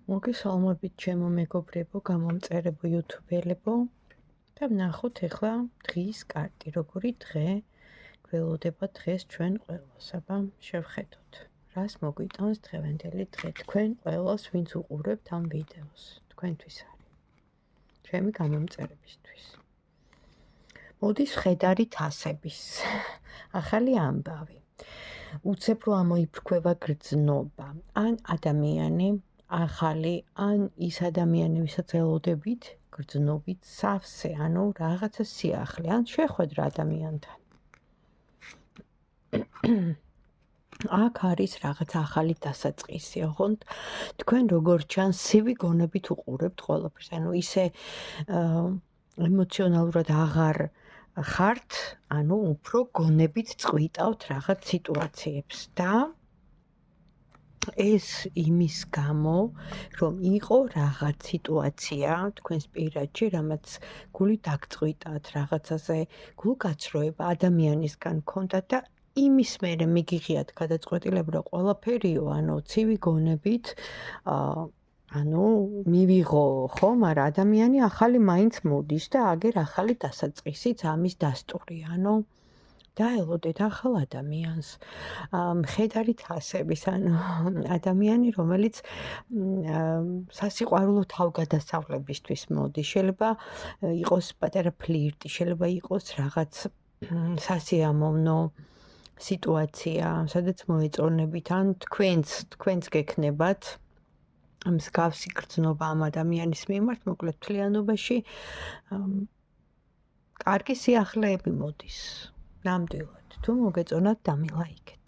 მოგესალმებით ჩემო მეგობრებო, გამომწერებო YouTube-ელებო და ვნახოთ ახლა დღის კარტი, როგორი დღე გველოდება დღეს ჩვენ ყველას. აბა შევხედოთ, რას მოგვიტანს დღევანდელი დღე თქვენ ყველას, ვინც უყურებთ ამ ვიდეოს. თქვენთვის არის, ჩემი გამომწერებისთვის. მოდის ვხედარით ასების ახალი ამბავი. უცებ რომ ამოიფრქვევა გრძნობა, ან ადამიანი ახალი, ან ის ადამიანი, ვისაც ელოდებით, გრძნობით, სავსე, ანუ რაღაცა სიახლე, ან შეხვედრა ადამიანთან. აქ არის რაღაც ახალი დასაწყისი, ოღონდ თქვენ როგორც ჩანს, ცივი გონებით უყურებთ ყველაფერს, ანუ ისე ემოციონალურად აღარ ხართ, ანუ უფრო გონებით წვიტავთ რაღაც სიტუაციებს და ეს იმის გამო, რომ იყო რაღაც სიტუაცია თქვენს პირადში, რამაც გული დაგწვიტათ, რაღაცაზე გულგაცრუება ადამიანისგან გქონდათ და იმის მერე მიგიღიათ გადაწყვეტილება, რომ ყველაფერიო, ანუ ცივი გონებით, ანუ მივიღო, ხო, მაგრამ ადამიანი ახალი მაინც მოდის და აგერ ახალი დასაწყისიც ამის დასტური, ანუ დაელოდეთ ახალ ადამიანს. მხედარით ასების, ანუ ადამიანი, რომელიც სასიყვარულო თავგადასავლებისთვის მოდის. შეიძლება იყოს პატარა ფლირტი, შეიძლება იყოს რაღაც სასიამოვნო სიტუაცია, სადაც მოეწონებით, ან თქვენც გექნებათ მსგავსი გრძნობა ამ ადამიანის მიმართ, მოკლედ მთლიანობაში კარგი სიახლეები მოდის. ნამდვილად, თუ მოგეწონათ დამილაიქეთ.